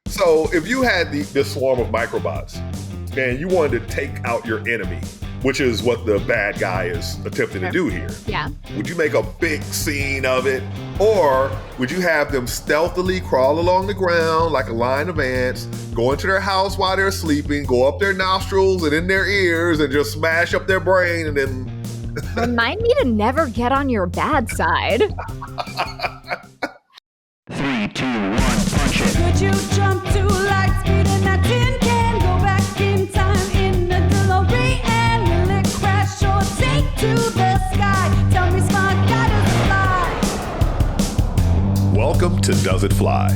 So if you had this swarm of microbots and you wanted to take out your enemy, which is what the bad guy is attempting to do here, Yeah. would you make a big scene of it? Or would you have them stealthily crawl along the ground like a line of ants, go into their house while they're sleeping, go up their nostrils and in their ears and just smash up their brain and then... Remind me to never get on your bad side. 3, 2, 1, punch it. Could you jump to light speed in that tin can? Go back in time in the DeLorean. Will it crash or take to the sky? Tell me, smart guy, does it fly? Welcome to Does It Fly,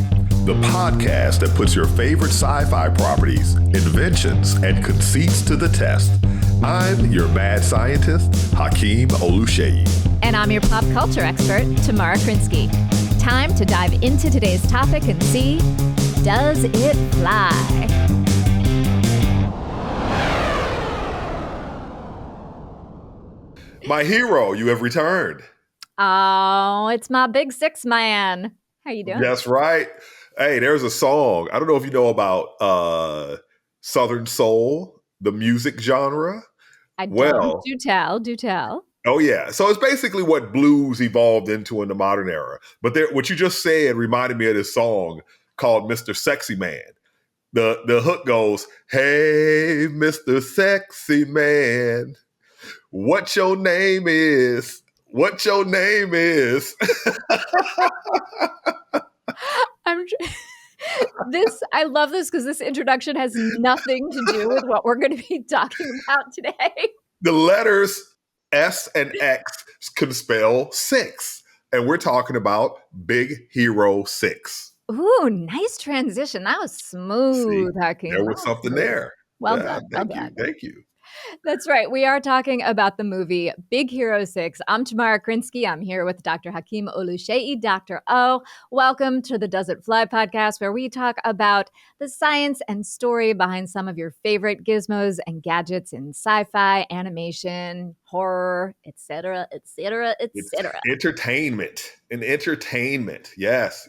the podcast that puts your favorite sci-fi properties, inventions, and conceits to the test. I'm your mad scientist, Hakeem Oluseyi. And I'm your pop culture expert, Tamara Krinsky. Time to dive into today's topic and see, does it fly? My hero, you have returned. Oh, it's my big six man. How you doing? That's right. Hey, there's a song. I don't know if you know about Southern Soul, the music genre. I don't. Well, Do tell. Oh, yeah. So it's basically what blues evolved into in the modern era. But what you just said reminded me of this song called Mr. Sexy Man. The hook goes, "Hey, Mr. Sexy Man, what your name is? What your name is?" I love this because this introduction has nothing to do with what we're going to be talking about today. The letters S and X can spell six. And we're talking about Big Hero 6. Ooh, nice transition. That was smooth, Hakeem. There was something there. Well done. Thank you. That's right. We are talking about the movie Big Hero 6. I'm Tamara Krinsky. I'm here with Dr. Hakeem Oluseyi, Dr. O. Welcome to the Does It Fly podcast, where we talk about the science and story behind some of your favorite gizmos and gadgets in sci-fi, animation, horror, etc., etc., etc. Entertainment. Yes.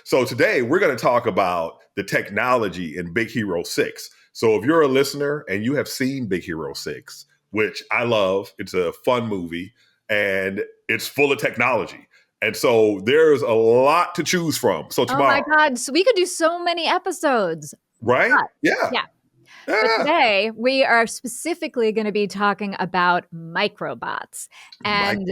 So today we're going to talk about the technology in Big Hero 6. So if you're a listener and you have seen Big Hero 6, which I love, it's a fun movie and it's full of technology. And so there's a lot to choose from. So tomorrow. Oh my God. So we could do so many episodes. Right? Yeah. But today we are specifically going to be talking about microbots. And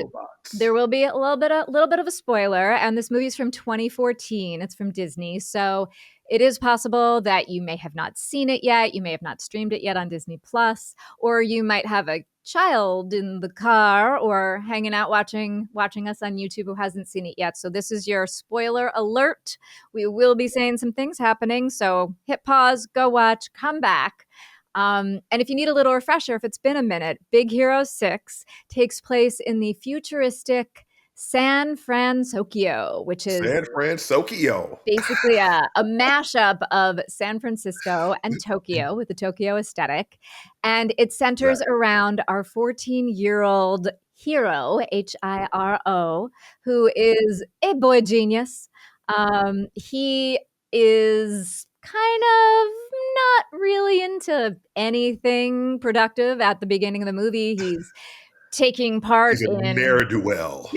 there will be a little bit of a spoiler. And this movie is from 2014. It's from Disney. So it is possible that you may have not seen it yet. You may have not streamed it yet on Disney Plus, or you might have a child in the car or hanging out watching us on YouTube who hasn't seen it yet. So this is your spoiler alert. We will be saying some things happening. So hit pause, go watch, come back. And if you need a little refresher, if it's been a minute, Big Hero 6 takes place in the futuristic San Francisco, which is basically a mashup of San Francisco and Tokyo with the Tokyo aesthetic. And it centers around our 14-year-old hero, Hiro, who is a boy genius. He is kind of not really into anything productive at the beginning of the movie. He's taking part in ne'er-do-well.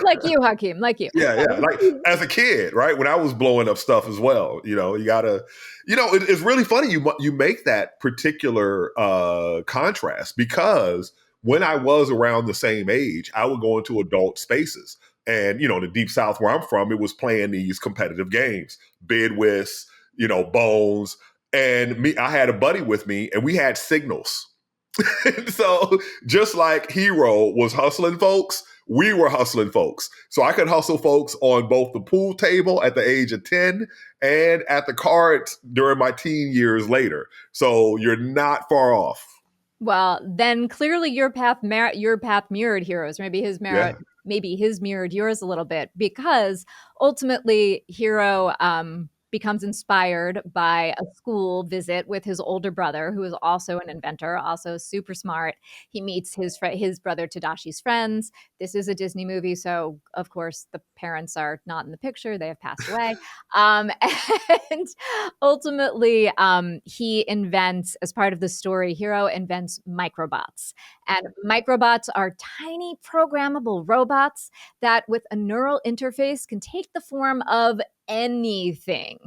Like you, Hakeem, like you. Yeah. Like as a kid, right? When I was blowing up stuff as well, you gotta, it's really funny you make that particular contrast, because when I was around the same age, I would go into adult spaces. And, in the deep South where I'm from, it was playing these competitive games, bid whist, bones. And I had a buddy with me and we had signals. So just like Hero was hustling folks, we were hustling folks. So I could hustle folks on both the pool table at the age of 10 and at the cards during my teen years later. So you're not far off. Well, then clearly your path mirrored Heroes. Maybe his mirrored yours a little bit, because ultimately Hero becomes inspired by a school visit with his older brother, who is also an inventor, also super smart. He meets his brother Tadashi's friends. This is a Disney movie, so of course the parents are not in the picture; they have passed away. And ultimately, he invents, as part of the story, Hiro invents Microbots, and Microbots are tiny programmable robots that, with a neural interface, can take the form of anything.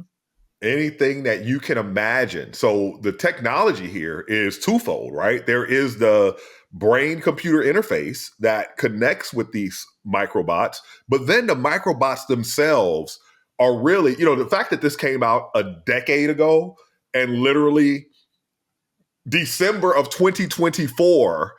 Anything that you can imagine. So the technology here is twofold, right? There is the brain computer interface that connects with these microbots, but then the microbots themselves are really, the fact that this came out a decade ago and literally December of 2024,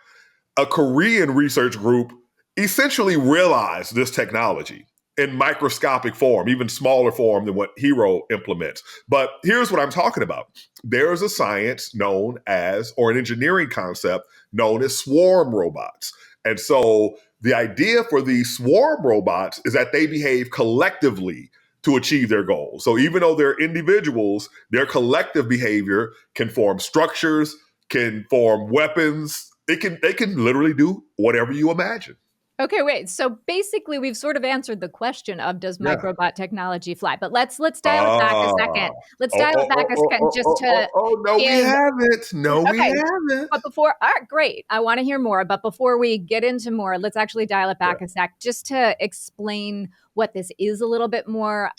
a Korean research group essentially realized this technology in microscopic form, even smaller form than what Hiro implements. But here's what I'm talking about. There is a science known as, or an engineering concept known as swarm robots. And so the idea for these swarm robots is that they behave collectively to achieve their goals. So even though they're individuals, their collective behavior can form structures, can form weapons. They can literally do whatever you imagine. Okay, wait. So basically, we've sort of answered the question of, does microbot technology fly? But let's dial it back a second. Let's dial it back a second just to. No, we haven't. No, we haven't. But before, all right, great. I want to hear more. But before we get into more, let's actually dial it back a sec, just to explain what this is a little bit more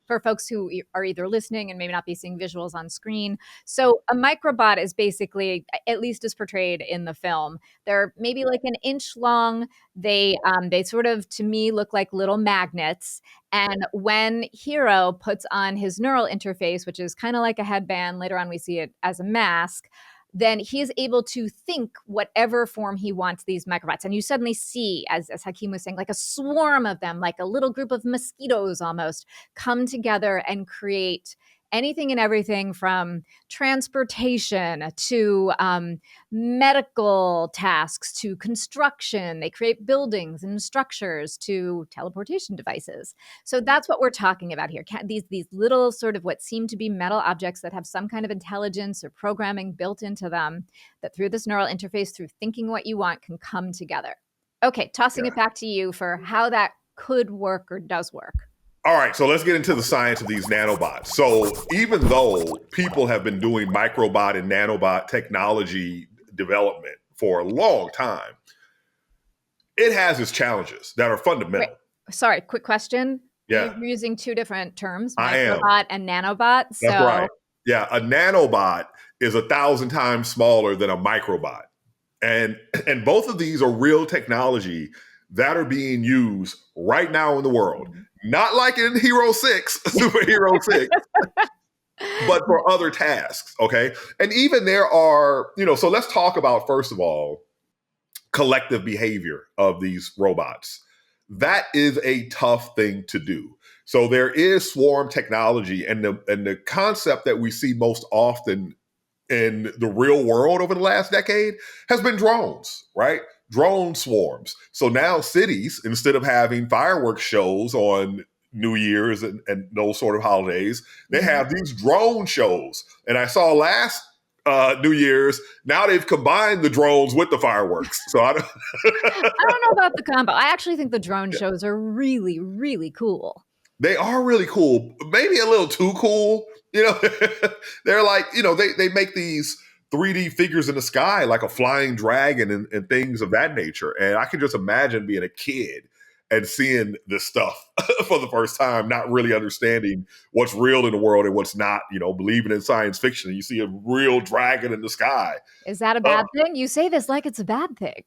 for folks who are either listening and maybe not be seeing visuals on screen. So a microbot is basically, at least as portrayed in the film, they're maybe like an inch long. They sort of, to me, look like little magnets. And when Hiro puts on his neural interface, which is kind of like a headband, later on we see it as a mask, then he is able to think whatever form he wants these microbots. And you suddenly see, as Hakeem was saying, like a swarm of them, like a little group of mosquitoes almost, come together and create anything and everything from transportation to medical tasks to construction. They create buildings and structures to teleportation devices. So that's what we're talking about here. These little sort of what seem to be metal objects that have some kind of intelligence or programming built into them that through this neural interface, through thinking what you want, can come together. Okay, tossing it back to you for how that could work or does work. All right, so let's get into the science of these nanobots. So even though people have been doing microbot and nanobot technology development for a long time, it has its challenges that are fundamental. Wait, sorry, quick question. Yeah. You're using two different terms, microbot and nanobot. That's right. Yeah, a nanobot is 1,000 times smaller than a microbot. And both of these are real technology that are being used right now in the world. Not like in Hero 6, Superhero 6, but for other tasks, okay? And even there are, so let's talk about, first of all, collective behavior of these robots. That is a tough thing to do. So there is swarm technology, and the concept that we see most often in the real world over the last decade has been drones, right? Drone swarms. So now cities, instead of having fireworks shows on New Year's and those sort of holidays, they have these drone shows. And I saw last New Year's, now they've combined the drones with the fireworks. So I don't know about the combo. I actually think the drone shows are really, really cool. They are really cool. Maybe a little too cool. They're like, they make these 3D figures in the sky, like a flying dragon and things of that nature. And I can just imagine being a kid and seeing this stuff for the first time, not really understanding what's real in the world and what's not, believing in science fiction. And you see a real dragon in the sky. Is that a bad thing? You say this like it's a bad thing.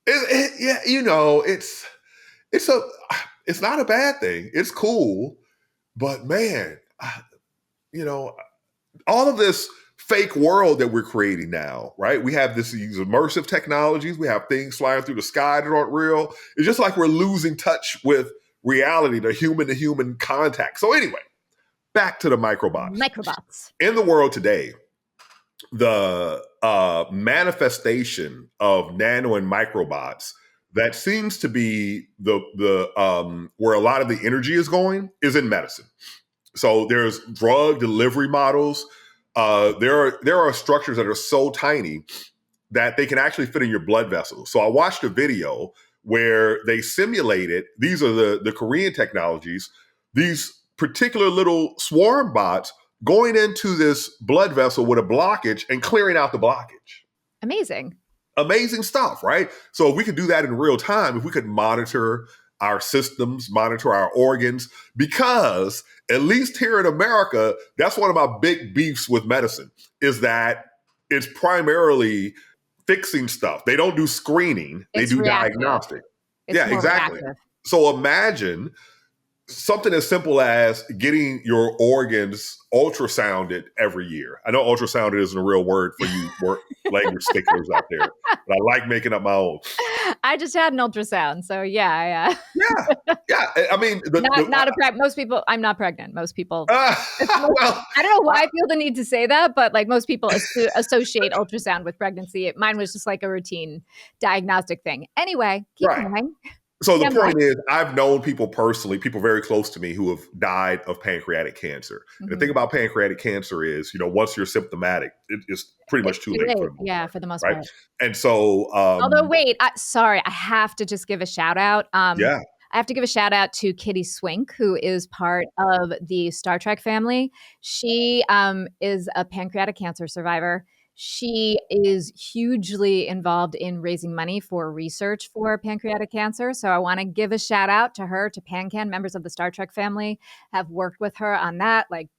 It's not a bad thing. It's cool. But man, all of this fake world that we're creating now, right? We have these immersive technologies. We have things flying through the sky that aren't real. It's just like we're losing touch with reality, the human-to-human contact. So anyway, back to the microbots. Microbots. In the world today, the manifestation of nano and microbots that seems to be the where a lot of the energy is going is in medicine. So there's drug delivery models. There are structures that are so tiny that they can actually fit in your blood vessels. So I watched a video where they simulated, these are the Korean technologies, these particular little swarm bots going into this blood vessel with a blockage and clearing out the blockage. Amazing. Amazing stuff, right? So if we could do that in real time, if we could monitor our systems, monitor our organs, because at least here in America, that's one of my big beefs with medicine, is that it's primarily fixing stuff. They don't do screening, they do diagnostic. Yeah, exactly. Reactive. So imagine something as simple as getting your organs ultrasounded every year. I know ultrasounded isn't a real word for you language sticklers out there, but I like making up my own. I just had an ultrasound, so yeah. I mean, most people. I'm not pregnant. Most people. I don't know why I feel the need to say that, but like most people associate ultrasound with pregnancy. Mine was just like a routine diagnostic thing. Anyway, keep going. So the point is, I've known people personally, people very close to me who have died of pancreatic cancer. Mm-hmm. And the thing about pancreatic cancer is, once you're symptomatic, it's pretty much too late. For the most part. And so, although wait, I have to just give a shout out. I have to give a shout out to Kitty Swink, who is part of the Star Trek family. She is a pancreatic cancer survivor. She is hugely involved in raising money for research for pancreatic cancer. So I want to give a shout out to her, to PanCan. Members of the Star Trek family have worked with her on that. Like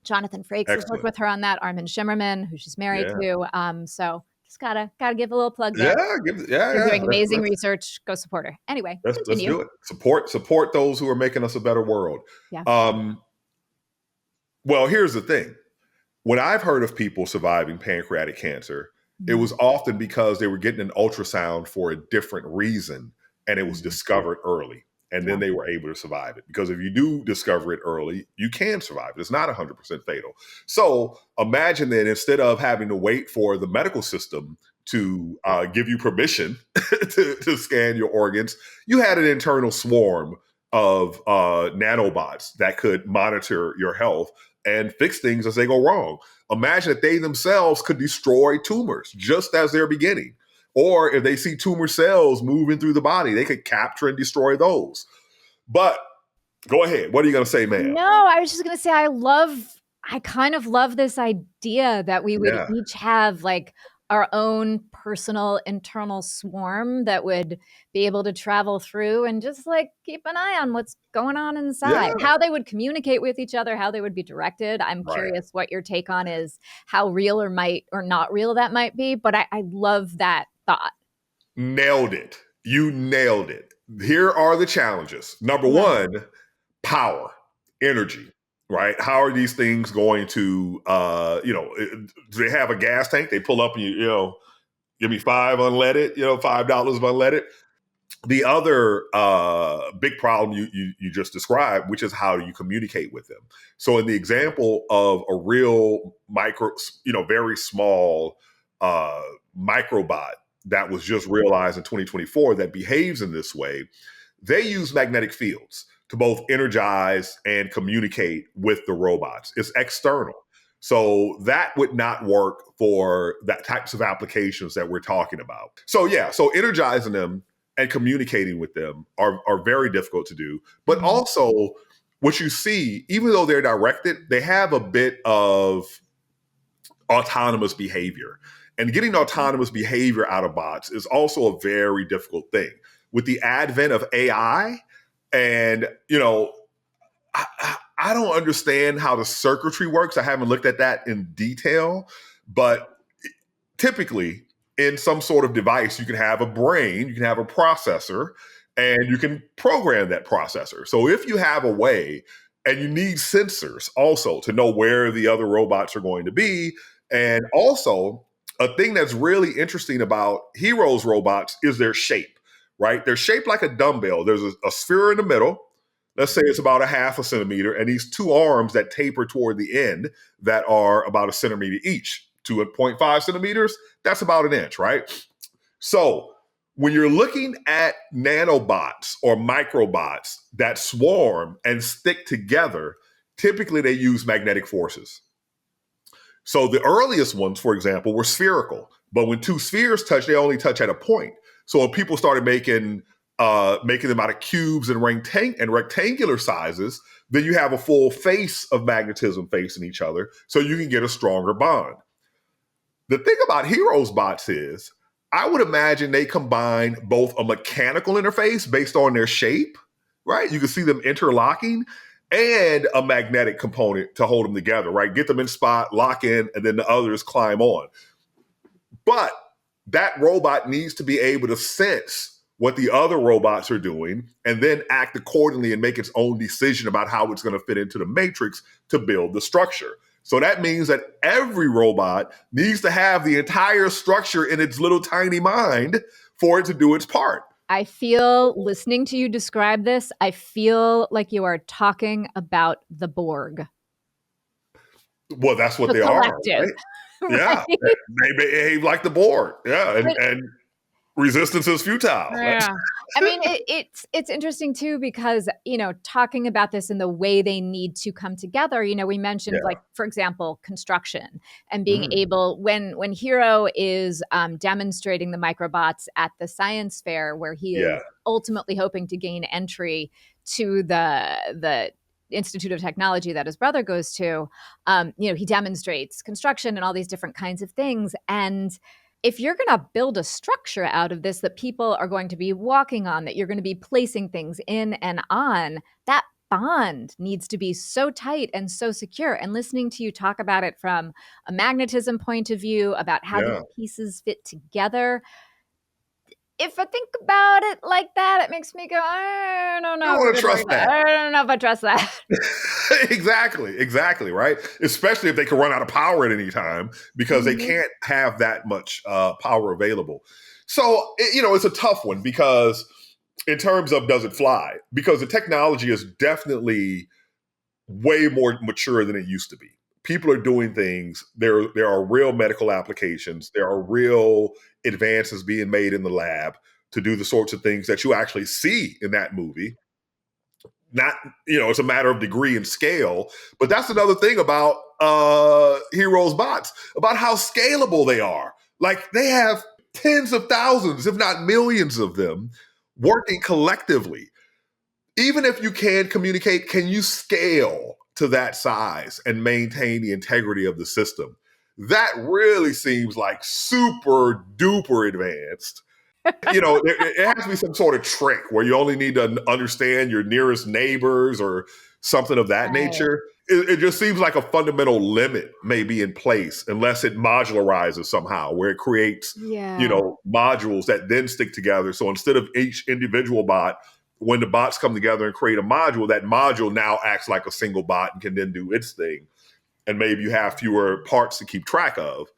Jonathan Frakes has worked with her on that. Armin Shimmerman, who she's married to. So just gotta give a little plug there. She's doing amazing research. Go support her. Anyway, let's do it. Support those who are making us a better world. Yeah. Well, here's the thing. When I've heard of people surviving pancreatic cancer, it was often because they were getting an ultrasound for a different reason, and it was discovered early, and then they were able to survive it. Because if you do discover it early, you can survive it. It's not 100% fatal. So imagine that instead of having to wait for the medical system to give you permission to scan your organs, you had an internal swarm of nanobots that could monitor your health and fix things as they go wrong. Imagine that they themselves could destroy tumors just as they're beginning. Or if they see tumor cells moving through the body, they could capture and destroy those. But go ahead. What are you going to say, ma'am? No, I was just going to say I kind of love this idea that we would each have like our own personal internal swarm that would be able to travel through and just like keep an eye on what's going on inside, how they would communicate with each other, how they would be directed. I'm curious what your take on is, how real or not real that might be. But I love that thought. Nailed it. You nailed it. Here are the challenges. Number one, power, energy. Right? How are these things going to, do they have a gas tank? They pull up and, give me $5 unleaded, $5 of unleaded. The other big problem you just described, which is how you communicate with them. So in the example of a real very small microbot that was just realized in 2024 that behaves in this way, they use magnetic fields to both energize and communicate with the robots. It's external. So that would not work for that types of applications that we're talking about. So energizing them and communicating with them are very difficult to do. But also what you see, even though they're directed, they have a bit of autonomous behavior. And getting autonomous behavior out of bots is also a very difficult thing. With the advent of AI, and, I don't understand how the circuitry works. I haven't looked at that in detail, but typically in some sort of device, you can have a brain, you can have a processor, and you can program that processor. So if you have a way, and you need sensors also to know where the other robots are going to be, and also a thing that's really interesting about Heroes robots is their shape. Right? They're shaped like a dumbbell. There's a sphere in the middle. Let's say it's about 0.5 centimeter, and these two arms that taper toward the end that are about 1 centimeter each. 2.5 centimeters, that's about 1 inch, right? So when you're looking at nanobots or microbots that swarm and stick together, typically they use magnetic forces. So the earliest ones, for example, were spherical. But when two spheres touch, they only touch at a point. So when people started making them out of cubes and rectangular sizes, then you have a full face of magnetism facing each other, so you can get a stronger bond. The thing about Heroes bots is, I would imagine they combine both a mechanical interface based on their shape, right? You can see them interlocking, and a magnetic component to hold them together, right? Get them in spot, lock in, and then the others climb on. But that robot needs to be able to sense what the other robots are doing and then act accordingly and make its own decision about how it's going to fit into the matrix to build the structure. So that means that every robot needs to have the entire structure in its little tiny mind for it to do its part. I feel, listening to you describe this, I feel like you are talking about the Borg. Well, that's what they collective. are, right? Yeah, they behave like the Borg. Yeah, and resistance is futile. Yeah. I mean, it's interesting too, because, talking about this in the way they need to come together, we mentioned, like, for example, construction and being able, when Hero is demonstrating the microbots at the science fair, where he is ultimately hoping to gain entry to the Institute of Technology that his brother goes to, he demonstrates construction and all these different kinds of things. And if you're going to build a structure out of this that people are going to be walking on, that you're going to be placing things in and on, that bond needs to be so tight and so secure. And listening to you talk about it from a magnetism point of view, about how these pieces fit together, if I think about it like that, it makes me go, I don't know. I don't want to trust that. I don't know if I trust that. Exactly, right? Especially if they can run out of power at any time, because they can't have that much power available. So, it's a tough one, because in terms of does it fly? Because the technology is definitely way more mature than it used to be. People are doing things. There are real medical applications. There are real advances being made in the lab to do the sorts of things that you actually see in that movie. Not, it's a matter of degree and scale, but that's another thing about Heroes bots, about how scalable they are. Like, they have tens of thousands, if not millions of them working collectively. Even if you can communicate, can you scale to that size and maintain the integrity of the system? That really seems like super duper advanced. It has to be some sort of trick where you only need to understand your nearest neighbors or something of that nature. It just seems like a fundamental limit may be in place, unless it modularizes somehow, where it creates, modules that then stick together. So instead of each individual bot, when the bots come together and create a module, that module now acts like a single bot and can then do its thing. And maybe you have fewer parts to keep track of.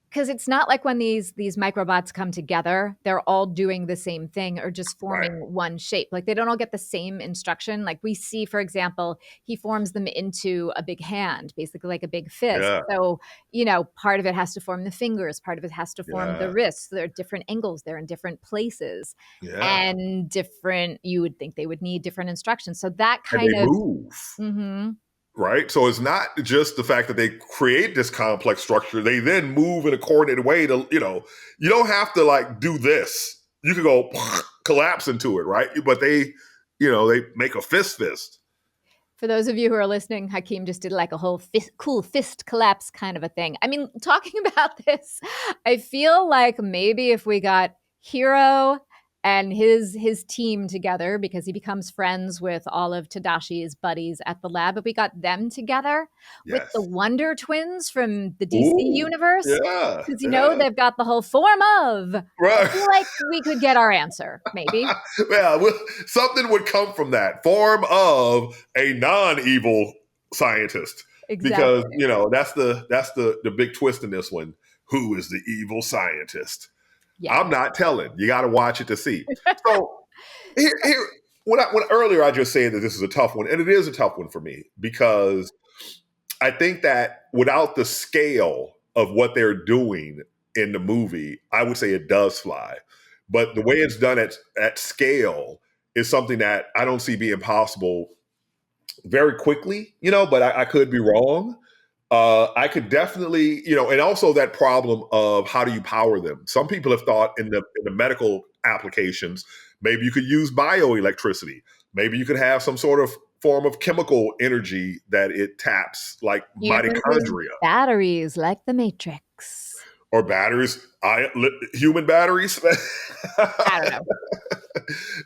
Because it's not like when these microbots come together, they're all doing the same thing or just forming one shape. Like, they don't all get the same instruction. Like, we see, for example, he forms them into a big hand, basically like a big fist. Yeah. So, part of it has to form the fingers, part of it has to form the wrists. So there are different angles, they're in different places, and different, you would think they would need different instructions. So that kind of move. Mm-hmm. Right? So it's not just the fact that they create this complex structure. They then move in a coordinated way to, you don't have to like do this. You can go collapse into it, right? But they make a fist. For those of you who are listening, Hakeem just did like a whole cool fist collapse kind of a thing. I mean, talking about this, I feel like maybe if we got Hero and his team together, because he becomes friends with all of Tadashi's buddies at the lab. But we got them together with the Wonder Twins from the DC universe. Yeah. Because, they've got the whole form of. Right. I feel like we could get our answer, maybe. Something would come from that. Form of a non-evil scientist. Exactly. Because, that's the big twist in this one. Who is the evil scientist? Yeah. I'm not telling. You got to watch it to see. So here, when earlier I just said that this is a tough one, and it is a tough one for me, because I think that without the scale of what they're doing in the movie, I would say it does fly. But the way it's done at scale is something that I don't see being possible very quickly, but I could be wrong. I could definitely, and also that problem of how do you power them? Some people have thought in the medical applications, maybe you could use bioelectricity. Maybe you could have some sort of form of chemical energy that it taps, like mitochondria. Batteries, like the Matrix. Or batteries, human batteries. I don't know.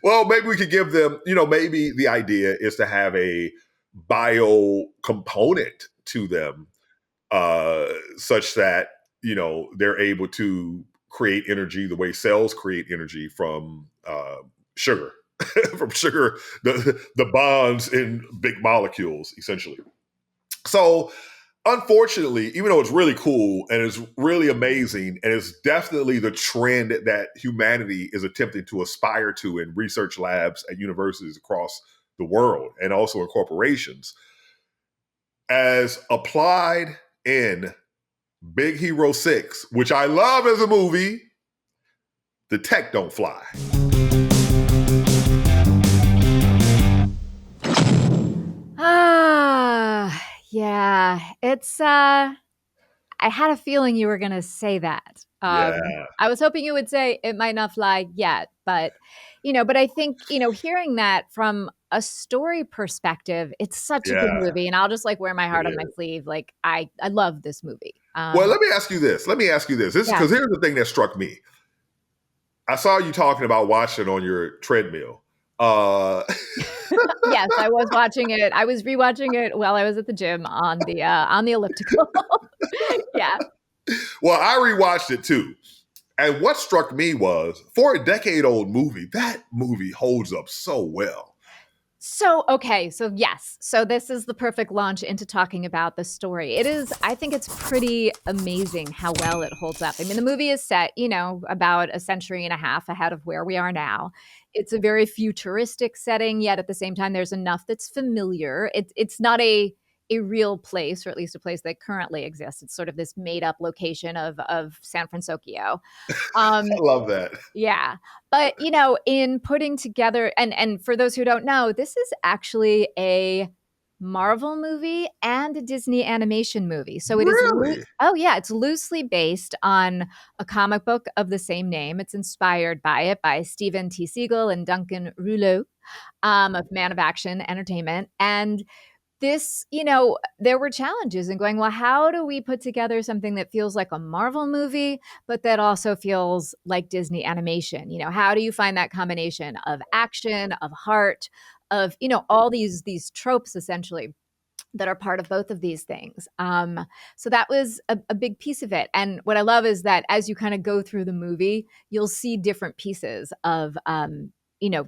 Well, maybe we could give them, maybe the idea is to have a bio component to them, such that, they're able to create energy the way cells create energy from sugar, from sugar, the bonds in big molecules, essentially. So, unfortunately, even though it's really cool and it's really amazing, and it's definitely the trend that humanity is attempting to aspire to in research labs at universities across the world and also in corporations, as applied in Big Hero 6, which I love as a movie, the tech don't fly. Yeah, it's I had a feeling you were going to say that. Yeah. I was hoping you would say it might not fly yet, but I think, hearing that from a story perspective, it's such a good movie, and I'll just wear my heart on my sleeve. I love this movie. Well, let me ask you this. This because here's the thing that struck me. I saw you talking about watching on your treadmill. Yes, I was watching it. I was rewatching it while I was at the gym on the elliptical. Yeah. Well, I rewatched it too. And what struck me was, for a decade-old movie, that movie holds up so well. So, okay. So, yes. So this is the perfect launch into talking about the story. I think it's pretty amazing how well it holds up. I mean, the movie is set, about a century and a half ahead of where we are now. It's a very futuristic setting, yet at the same time, there's enough that's familiar. It's not a real place, or at least a place that currently exists. It's sort of this made up location of San Francisco. I love that. Yeah. But, in putting together, and for those who don't know, this is actually a Marvel movie and a Disney animation movie. So it really? It's loosely based on a comic book of the same name. It's inspired by it, by Stephen T. Siegel and Duncan Rouleau, of Man of Action Entertainment. And this, there were challenges in going, well, how do we put together something that feels like a Marvel movie, but that also feels like Disney animation? How do you find that combination of action, of heart, of, all these tropes essentially that are part of both of these things? So that was a big piece of it. And what I love is that as you kind of go through the movie, you'll see different pieces of,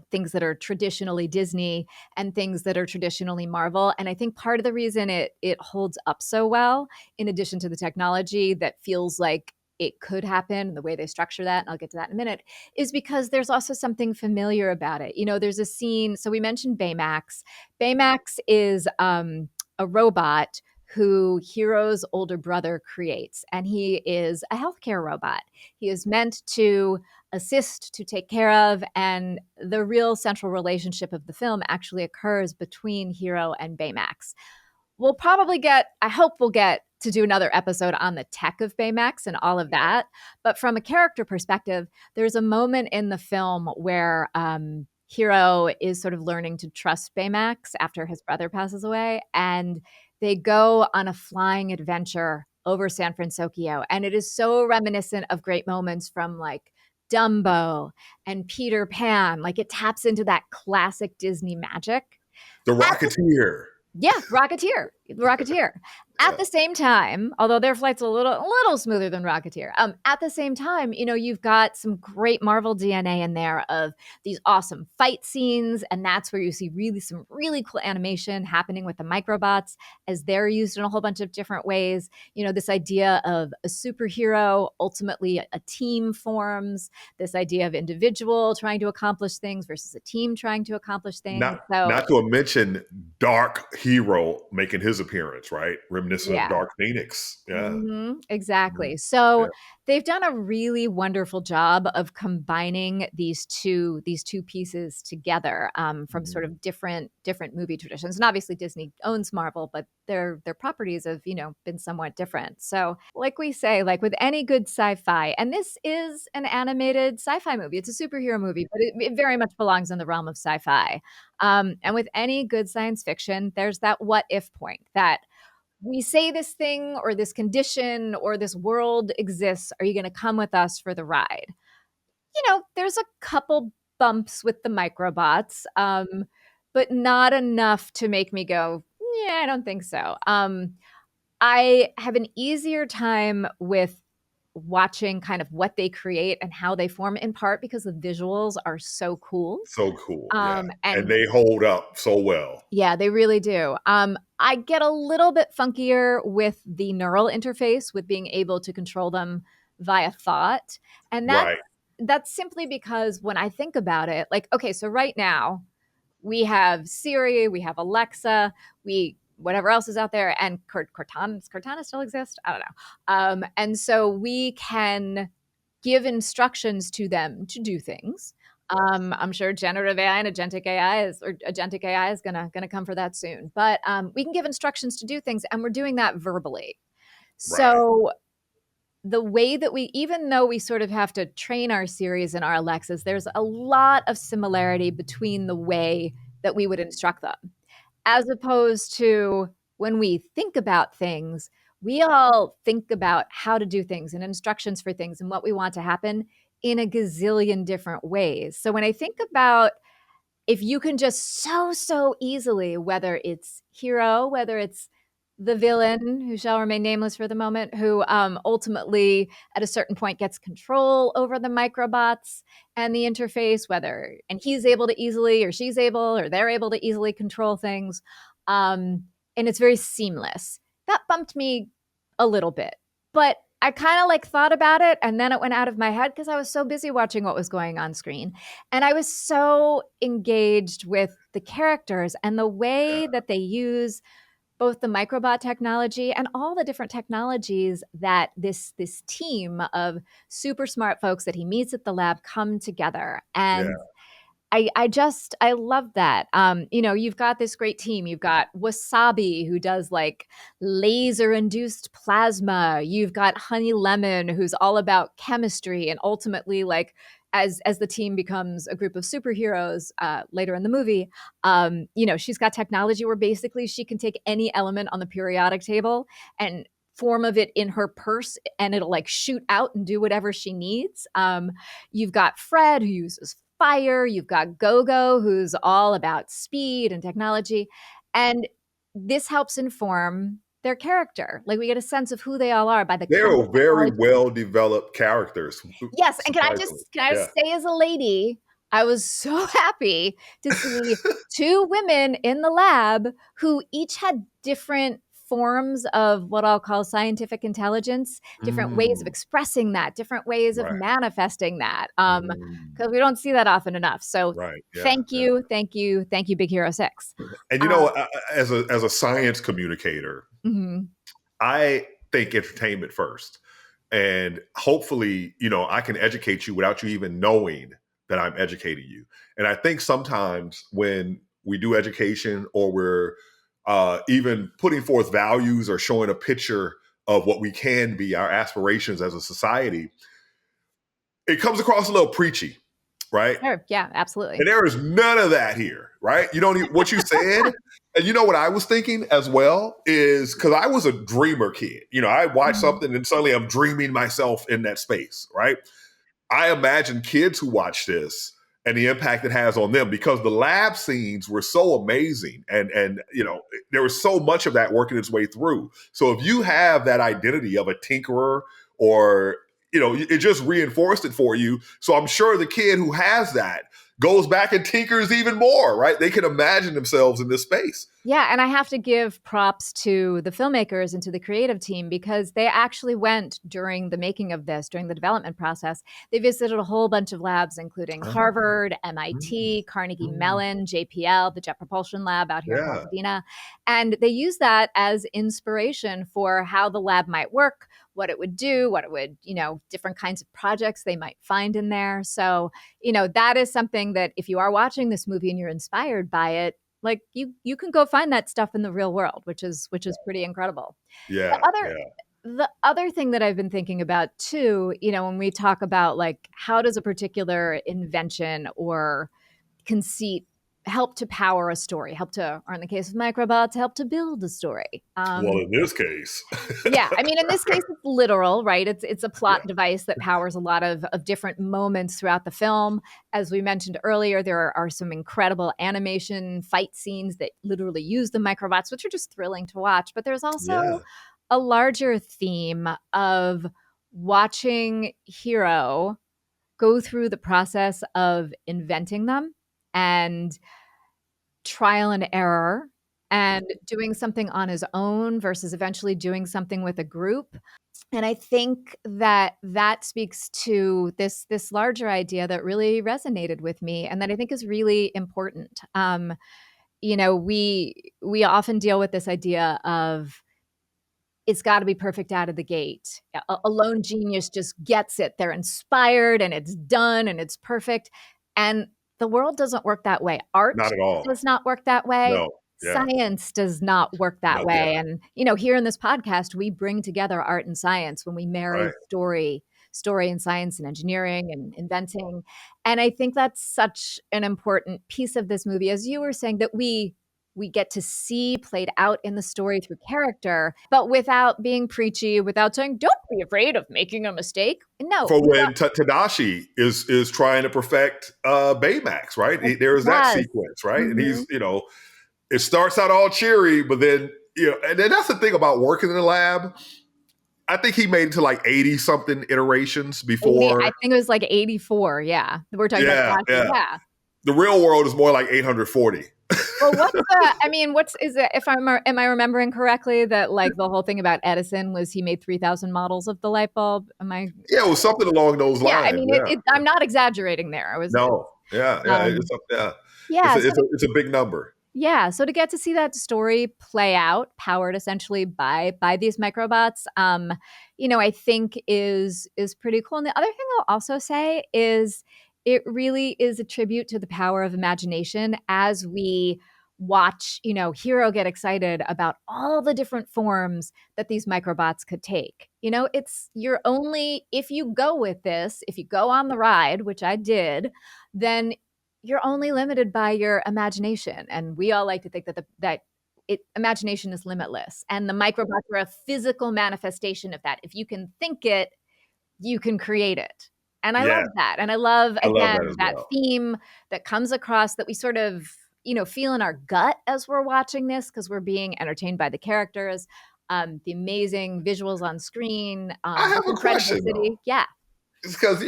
things that are traditionally Disney and things that are traditionally Marvel. And I think part of the reason it holds up so well, in addition to the technology that feels like it could happen, the way they structure that, and I'll get to that in a minute, is because there's also something familiar about it. There's a scene. So we mentioned Baymax. Baymax is a robot who Hero's older brother creates, and he is a healthcare robot. He is meant to assist, to take care of, and the real central relationship of the film actually occurs between Hero and Baymax. I hope we'll get to do another episode on the tech of Baymax and all of that. But from a character perspective, there's a moment in the film where Hero is sort of learning to trust Baymax after his brother passes away, and they go on a flying adventure over San Francisco. And it is so reminiscent of great moments from Dumbo and Peter Pan. It taps into that classic Disney magic. The Rocketeer. Rocketeer. At the same time, although their flight's a little smoother than Rocketeer, at the same time, you've got some great Marvel DNA in there of these awesome fight scenes, and that's where you see some really cool animation happening with the Microbots as they're used in a whole bunch of different ways. This idea of a superhero, ultimately a team forms, this idea of individual trying to accomplish things versus a team trying to accomplish things. Not to mention Dark Hero making his appearance, right? reminiscent of Yeah. Dark Phoenix. Yeah. Exactly. So Yeah. they've done a really wonderful job of combining these two pieces together from sort of different movie traditions. And obviously Disney owns Marvel, but their properties have been somewhat different. So like we say, like with any good sci-fi, and this is an animated sci-fi movie. It's a superhero movie, but it very much belongs in the realm of sci-fi. And with any good science fiction, there's that what if point that we say this thing or this condition or this world exists. Are you going to come with us for the ride? There's a couple bumps with the microbots, but not enough to make me go, yeah, I don't think so. I have an easier time with watching kind of what they create and how they form, in part because the visuals are so cool. So cool. Yeah. And And they hold up so well. yeah, they really do. I get a little bit funkier with the neural interface, with being able to control them via thought. And Right. that's simply because when I think about it, like, okay, so right now we have Siri, we have Alexa, we whatever else is out there, and Cortana. Does Cortana still exist? I don't know. And so we can give instructions to them to do things. I'm sure generative AI and agentic AI is gonna come for that soon. But we can give instructions to do things, and we're doing that verbally. Right. So the way that even though we sort of have to train our Siris and our Alexas, there's a lot of similarity between the way that we would instruct them, as opposed to when we think about things, we all think about how to do things and instructions for things and what we want to happen in a gazillion different ways. So when I think about if you can just so easily, whether it's hero, whether it's the villain who shall remain nameless for the moment, who ultimately at a certain point gets control over the microbots and the interface, and he's able to easily, or she's able, or they're able to easily control things. And it's very seamless. That bumped me a little bit, but I kind of thought about it, and then it went out of my head because I was so busy watching what was going on screen. And I was so engaged with the characters and the way that they use both the microbot technology and all the different technologies that this team of super smart folks that he meets at the lab come together. And I love that. You've got this great team. You've got Wasabi, who does laser induced plasma. You've got Honey Lemon, who's all about chemistry, and ultimately as the team becomes a group of superheroes later in the movie, she's got technology where basically she can take any element on the periodic table and form of it in her purse, and it'll shoot out and do whatever she needs. You've got Fred, who uses fire. You've got Gogo, who's all about speed and technology. And this helps inform their character. We get a sense of who they all are by the They're very well developed characters. Yes. And can I just say, as a lady, I was so happy to see two women in the lab who each had different forms of what I'll call scientific intelligence, different ways of expressing that, different ways of manifesting that, because we don't see that often enough. So thank you, Big Hero 6. And as a science communicator, I think entertainment first. And hopefully, I can educate you without you even knowing that I'm educating you. And I think sometimes when we do education, or we're even putting forth values or showing a picture of what we can be, our aspirations as a society, it comes across a little preachy, right? Sure. Yeah, absolutely. And there is none of that here, right? You don't need what you said. And you know what I was thinking as well is, because I was a dreamer kid. I watched something and suddenly I'm dreaming myself in that space, right? I imagine kids who watch this and the impact it has on them, because the lab scenes were so amazing. And there was so much of that working its way through. So if you have that identity of a tinkerer, or, it just reinforced it for you. So I'm sure the kid who has that, goes back and tinkers even more, right? They can imagine themselves in this space. Yeah, and I have to give props to the filmmakers and to the creative team because they actually went during the making of this, during the development process. They visited a whole bunch of labs, including Harvard, MIT, Carnegie Mellon, JPL, the Jet Propulsion Lab out here in Pasadena. And they used that as inspiration for how the lab might work, what it would do, what it would, different kinds of projects they might find in there. So, that is something that if you are watching this movie and you're inspired by it, like you can go find that stuff in the real world, which is pretty incredible. Yeah. The other thing that I've been thinking about too, when we talk about like how does a particular invention or conceit help to power a story, or in the case of Microbots, help to build a story. Well, in this case. Yeah. I mean, in this case, it's literal, right? It's a plot device that powers a lot of different moments throughout the film. As we mentioned earlier, there are some incredible animation fight scenes that literally use the Microbots, which are just thrilling to watch. But there's also a larger theme of watching Hero go through the process of inventing them and trial and error and doing something on his own versus eventually doing something with a group. And I think that speaks to this larger idea that really resonated with me and that I think is really important. We often deal with this idea of it's got to be perfect out of the gate. A lone genius just gets it. They're inspired and it's done and it's perfect. And the world doesn't work that way. Art not at all. does not work that way. No. Yeah. Science does not work that way. And, here in this podcast, we bring together art and science when we marry story and science and engineering and inventing. And I think that's such an important piece of this movie, as you were saying, that we get to see played out in the story through character, but without being preachy, without saying, don't be afraid of making a mistake. No. For when Tadashi is trying to perfect Baymax, right? There is that sequence, right? Mm-hmm. And he's, it starts out all cheery, but then, and then that's the thing about working in the lab. I think he made it to like 80 something iterations before. I think it was like 84. Yeah. We're talking about that. The real world is more like 840. Well, am I remembering correctly that like the whole thing about Edison was he made 3,000 models of the light bulb? Yeah, it was something along those lines. Yeah, I mean, I'm not exaggerating there. It's a big number. Yeah, so to get to see that story play out, powered essentially by these Microbots, I think is pretty cool. And the other thing I'll also say is it really is a tribute to the power of imagination as we watch, Hero get excited about all the different forms that these Microbots could take. If you go with this, if you go on the ride, which I did, then you're only limited by your imagination. And we all like to think that imagination is limitless. And the Microbots are a physical manifestation of that. If you can think it, you can create it. And I love that. And I love, again, that theme that comes across that we sort of, feel in our gut as we're watching this because we're being entertained by the characters, the amazing visuals on screen. I have a question, though. Yeah. It's because,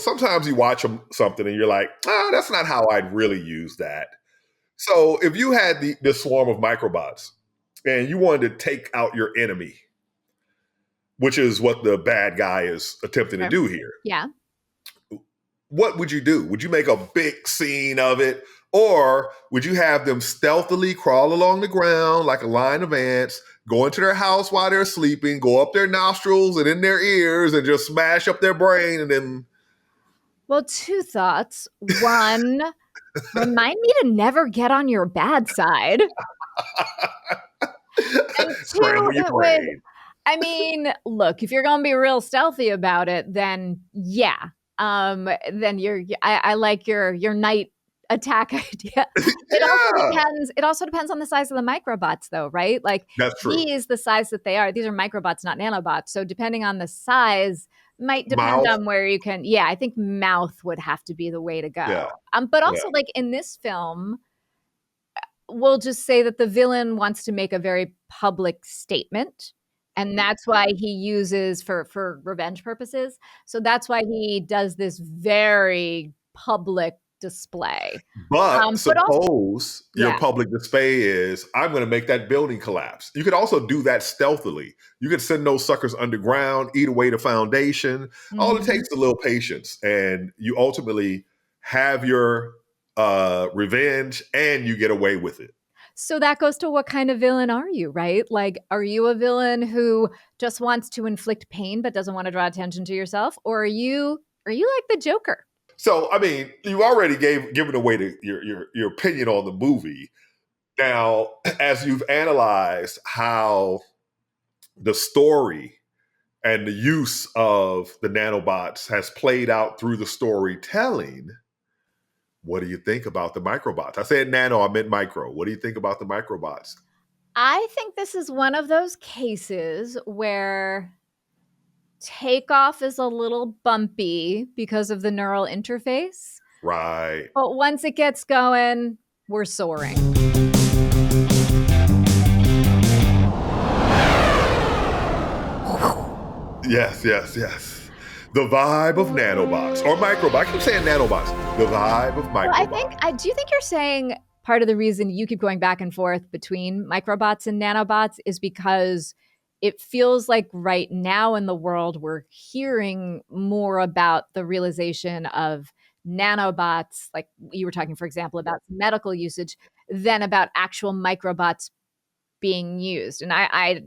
sometimes you watch something and you're like, that's not how I'd really use that. So if you had this swarm of Microbots and you wanted to take out your enemy, which is what the bad guy is attempting to do here. Yeah. What would you do? Would you make a big scene of it? Or would you have them stealthily crawl along the ground like a line of ants, go into their house while they're sleeping, go up their nostrils and in their ears and just smash up their brain and then... Well, two thoughts. One, remind me to never get on your bad side. And two, look, if you're going to be real stealthy about it, then yeah. Then I like your night attack idea. It also depends on the size of the Microbots though, right? Like that's true. These the size that they are. These are Microbots, not nanobots. So depending on the size might depend on where you can. Yeah, I think mouth would have to be the way to go. Yeah. But also like in this film, we'll just say that the villain wants to make a very public statement. And that's why he uses for revenge purposes. So that's why he does this very public display. But But also, suppose your public display is, I'm going to make that building collapse. You could also do that stealthily. You could send those suckers underground, eat away the foundation. All it takes is a little patience, and you ultimately have your revenge, and you get away with it. So that goes to what kind of villain are you, right? Like, are you a villain who just wants to inflict pain but doesn't want to draw attention to yourself, or are you like the Joker? So, I mean, you already given away your opinion on the movie. Now, as you've analyzed how the story and the use of the nanobots has played out through the storytelling, what do you think about the microbots? I said nano, I meant micro. What do you think about the microbots? I think this is one of those cases where takeoff is a little bumpy because of the neural interface. Right. But once it gets going, we're soaring. Yes. The vibe of nanobots or microbots. I keep saying nanobots. The vibe of microbots. Well, do you think you're saying part of the reason you keep going back and forth between microbots and nanobots is because it feels like right now in the world, we're hearing more about the realization of nanobots, like you were talking, for example, about medical usage, than about actual microbots being used. And I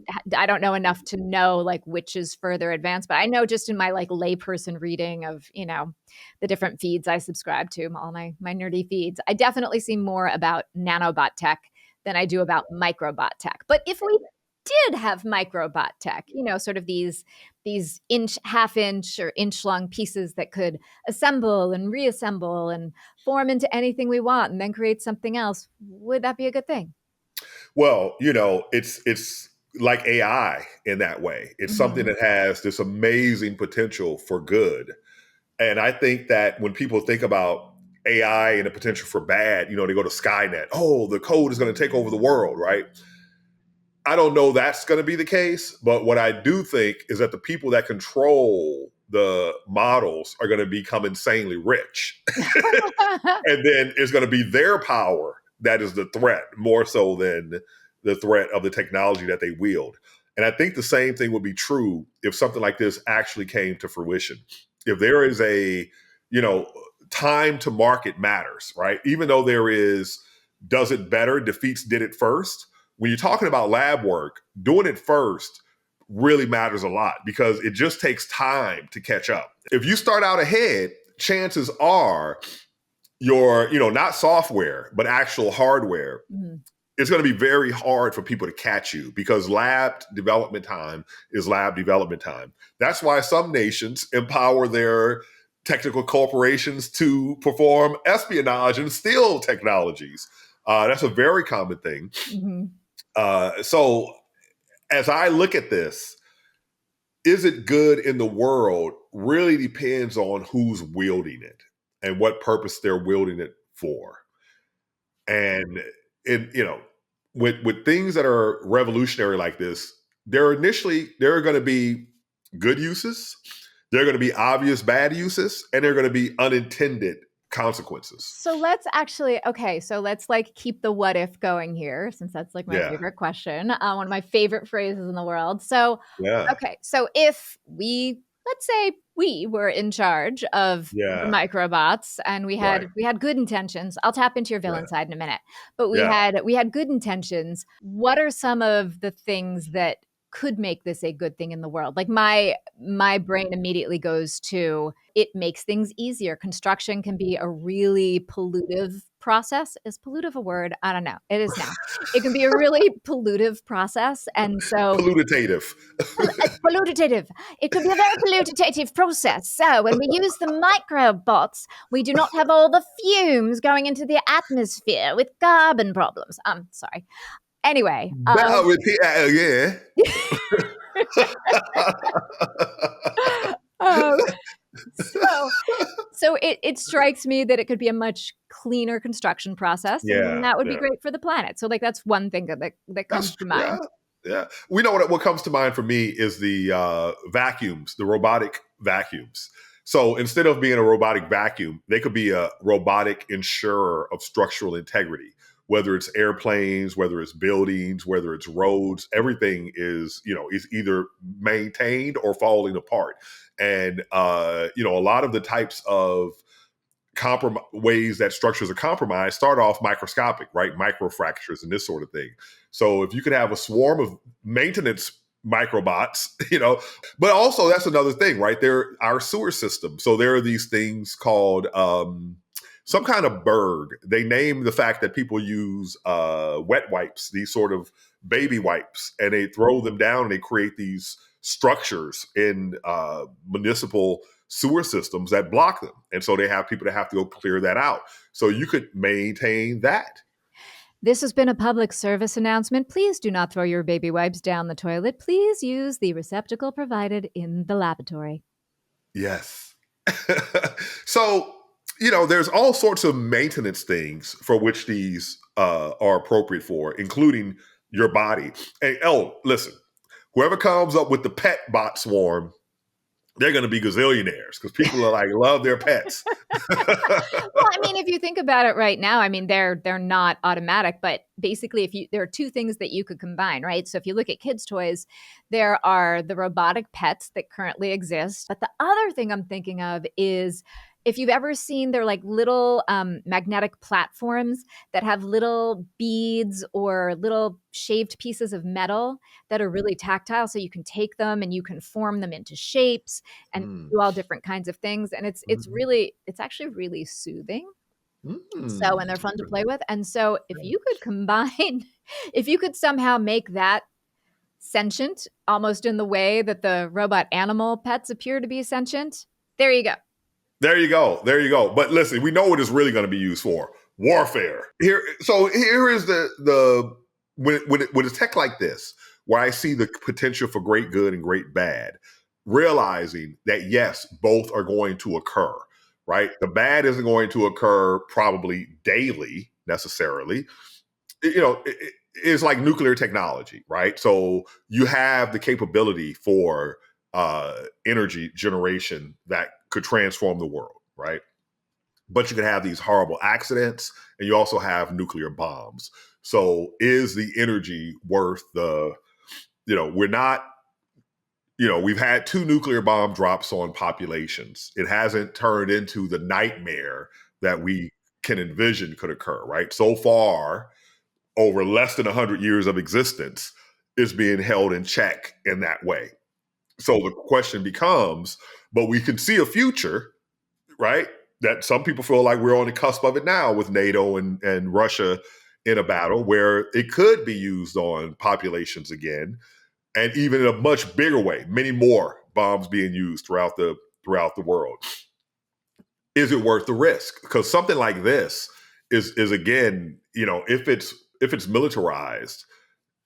don't know enough to know like which is further advanced, but I know just in my like layperson reading of, the different feeds I subscribe to, all my nerdy feeds, I definitely see more about nanobot tech than I do about microbot tech. But if we did have microbot tech, sort of these half inch or inch long pieces that could assemble and reassemble and form into anything we want and then create something else, would that be a good thing? Well, it's like AI in that way. It's something that has this amazing potential for good. And I think that when people think about AI and the potential for bad, they go to Skynet. Oh, the code is going to take over the world, right? I don't know that's going to be the case. But what I do think is that the people that control the models are going to become insanely rich. And then it's going to be their power that is the threat, more so than the threat of the technology that they wield. And I think the same thing would be true if something like this actually came to fruition. If there is time to market matters, right? Even though there is, does it better, defeats did it first. When you're talking about lab work, doing it first really matters a lot because it just takes time to catch up. If you start out ahead, chances are your, not software, but actual hardware, it's going to be very hard for people to catch you because lab development time is lab development time. That's why some nations empower their technical corporations to perform espionage and steal technologies. That's a very common thing. So as I look at this, is it good in the world really depends on who's wielding it and what purpose they're wielding it for. And with things that are revolutionary like this, there are going to be good uses, there are going to be obvious bad uses, and there are going to be unintended consequences. So let's like keep the what if going here, since that's like my favorite question. One of my favorite phrases in the world. So, so if let's say we were in charge of the microbots and we had good intentions. I'll tap into your villain side in a minute, but we had good intentions. What are some of the things that could make this a good thing in the world? Like my brain immediately goes to, it makes things easier. Construction can be a really pollutive process. Is pollutive a word? I don't know. It is now. It can be a really pollutive process. And so pollutative. It could be a very pollutative process. So when we use the microbots, we do not have all the fumes going into the atmosphere with carbon problems. Sorry. Anyway. So it strikes me that it could be a much cleaner construction process, and that would be great for the planet. So like that's one thing that comes to mind. Yeah. We know what comes to mind for me is the vacuums, the robotic vacuums. So instead of being a robotic vacuum, they could be a robotic ensurer of structural integrity. Whether it's airplanes, whether it's buildings, whether it's roads, everything is either maintained or falling apart. And a lot of the types of ways that structures are compromised start off microscopic, right? Microfractures and this sort of thing. So if you could have a swarm of maintenance microbots, but also that's another thing, right? There, our sewer system. So there are these things called some kind of berg. They name the fact that people use wet wipes, these sort of baby wipes, and they throw them down and they create these structures in municipal sewer systems that block them. And so they have people that have to go clear that out. So you could maintain that. This has been a public service announcement. Please do not throw your baby wipes down the toilet. Please use the receptacle provided in the lavatory. Yes. So, there's all sorts of maintenance things for which these are appropriate for, including your body. And listen, whoever comes up with the pet bot swarm, they're going to be gazillionaires because people are like, love their pets. Well, I mean, if you think about it right now, I mean, they're not automatic, but basically there are two things that you could combine, right? So if you look at kids' toys, there are the robotic pets that currently exist. But the other thing I'm thinking of is, if you've ever seen, they're like little magnetic platforms that have little beads or little shaved pieces of metal that are really tactile. So you can take them and you can form them into shapes and do all different kinds of things. And it's actually really soothing. So, and they're fun to play with. And so if you could combine, if you could somehow make that sentient, almost in the way that the robot animal pets appear to be sentient, there you go. There you go. But listen, we know what it's really going to be used for: warfare. Here is the when it's tech like this, where I see the potential for great good and great bad, realizing that yes, both are going to occur. Right, the bad isn't going to occur probably daily necessarily. It's like nuclear technology, right? So you have the capability for energy generation that could transform the world, right? But you can have these horrible accidents, and you also have nuclear bombs. So is the energy worth we're not, we've had 2 nuclear bomb drops on populations. It hasn't turned into the nightmare that we can envision could occur, right? So far, over less than 100 years of existence, is being held in check in that way. So the question becomes, but we can see a future, right? That some people feel like we're on the cusp of it now with NATO and Russia in a battle where it could be used on populations again, and even in a much bigger way, many more bombs being used throughout the world. Is it worth the risk? Because something like this is again, if it's militarized,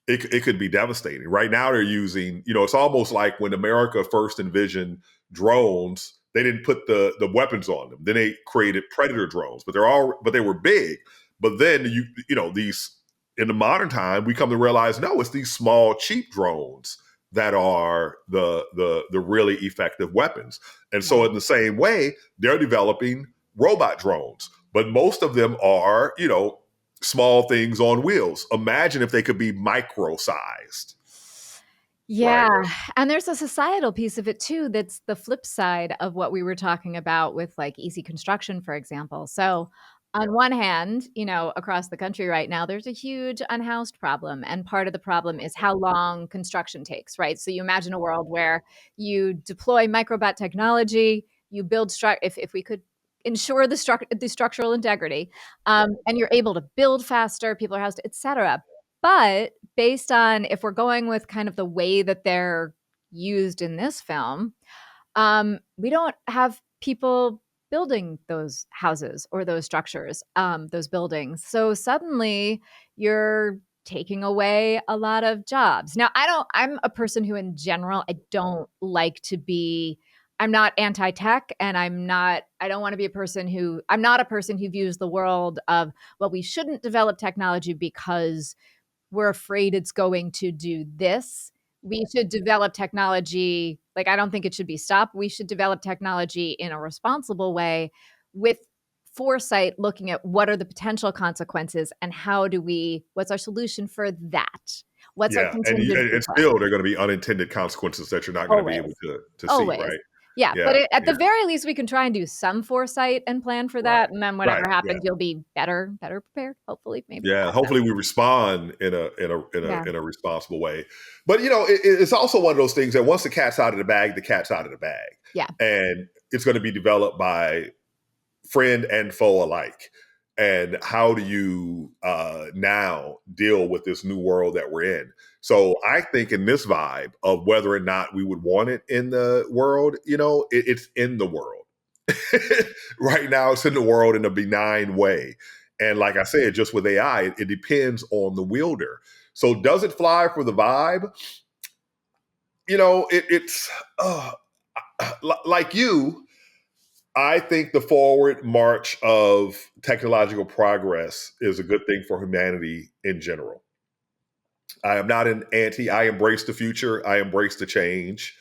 it could be devastating. Right now they're using, it's almost like when America first envisioned drones, they didn't put the weapons on them. Then they created Predator drones, but they were big. But then these, in the modern time, we come to realize, no, it's these small, cheap drones that are the really effective weapons. And so in the same way, they're developing robot drones, but most of them are, small things on wheels. Imagine if they could be micro-sized. Yeah. Right. And there's a societal piece of it too. That's the flip side of what we were talking about with like easy construction, for example. So on one hand, across the country right now, there's a huge unhoused problem. And part of the problem is how long construction takes, right? So you imagine a world where you deploy microbot technology, you build, if we could ensure the structural integrity, and you're able to build faster, people are housed, et cetera. But based on, if we're going with kind of the way that they're used in this film, we don't have people building those houses or those structures, those buildings. So suddenly you're taking away a lot of jobs. Now, I'm a person who in general, I'm not anti-tech, and I'm not a person who views the world of, well, we shouldn't develop technology because we're afraid it's going to do this. we should develop technology. Like, I don't think it should be stopped. We should develop technology in a responsible way with foresight, looking at what are the potential consequences and what's our solution for that? What's our Yeah, contingency and plan? still there are going to be unintended consequences that you're not going to be able Always. to see, Always. right? Yeah, Yeah, but at the yeah, very least, we can try and do some foresight and plan for right, that, and then right, whatever yeah. happens, you'll be better prepared, hopefully, maybe. I Yeah, don't know. hopefully we respond Yeah. in a responsible way. But it's also one of those things that once the cat's out of the bag, the cat's out of the bag, Yeah. and it's going to be developed by friend and foe alike. And how do you now deal with this new world that we're in? So I think in this vibe of whether or not we would want it in the world, it's in the world. Right now, it's in the world in a benign way. And like I said, just with AI, it depends on the wielder. So does it fly for the vibe? It's like you. I think the forward march of technological progress is a good thing for humanity in general. I am not an anti. I embrace the future. I embrace the change,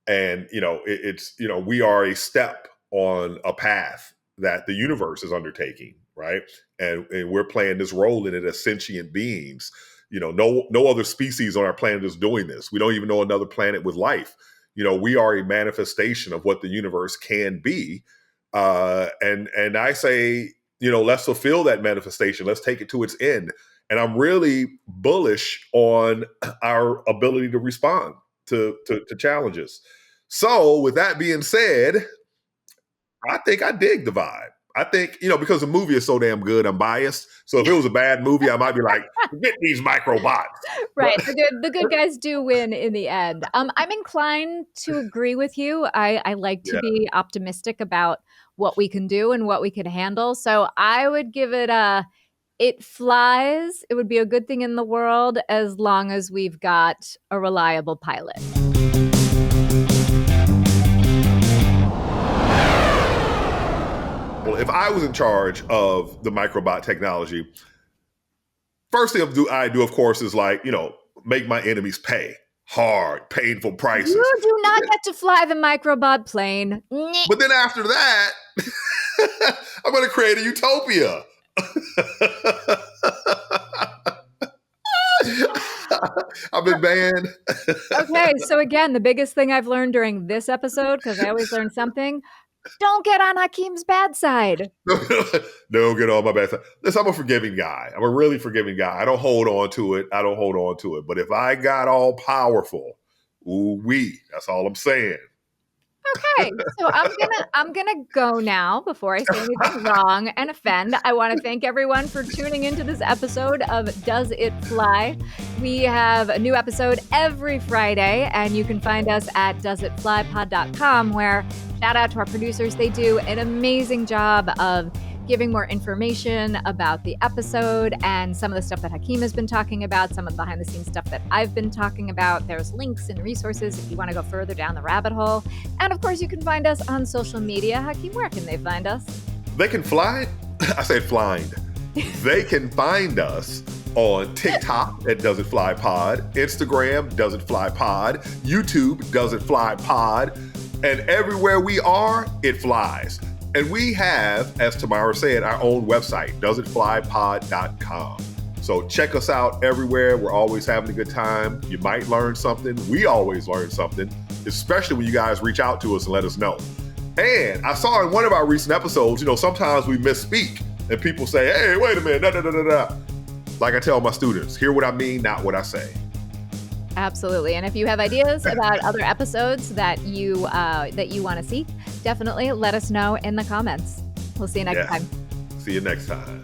and we are a step on a path that the universe is undertaking, right? And we're playing this role in it as sentient beings. No other species on our planet is doing this. We don't even know another planet with life. We are a manifestation of what the universe can be. And I say, let's fulfill that manifestation. Let's take it to its end. And I'm really bullish on our ability to respond to challenges. So with that being said, I think I dig the vibe. I think, because the movie is so damn good, I'm biased. So if it was a bad movie, I might be like, forget these Microbots. Right. The good guys do win in the end. I'm inclined to agree with you. I like to be optimistic about what we can do and what we can handle. So I would give it it flies. It would be a good thing in the world as long as we've got a reliable pilot. Well, if I was in charge of the microbot technology, first thing I do, of course, is make my enemies pay hard, painful prices. You do not get to fly the microbot plane. But then after that, I'm going to create a utopia. I've been banned. Okay, so again, the biggest thing I've learned during this episode, because I always learn something, don't get on Hakeem's bad side. Don't get on my bad side. Listen, I'm a forgiving guy. I'm a really forgiving guy. I don't hold on to it. But if I got all powerful, ooh-wee, that's all I'm saying. Okay, so I'm gonna go now before I say anything wrong and offend. I want to thank everyone for tuning into this episode of Does It Fly? We have a new episode every Friday, and you can find us at doesitflypod.com, where shout out to our producers. They do an amazing job of giving more information about the episode and some of the stuff that Hakeem has been talking about, some of the behind the scenes stuff that I've been talking about. There's links and resources if you want to go further down the rabbit hole. And of course, you can find us on social media. Hakeem, where can they find us? They can fly. I said flying. They can find us on TikTok at Does It Fly Pod, Instagram, Does It Fly Pod, YouTube, Does It Fly Pod, and everywhere we are, it flies. And we have, as Tamara said, our own website, doesitflypod.com. So check us out everywhere. We're always having a good time. You might learn something. We always learn something, especially when you guys reach out to us and let us know. And I saw in one of our recent episodes, sometimes we misspeak and people say, hey, wait a minute, da-da-da-da-da. Like I tell my students, hear what I mean, not what I say. Absolutely. And if you have ideas about other episodes that you want to see, definitely let us know in the comments. We'll see you next time. See you next time.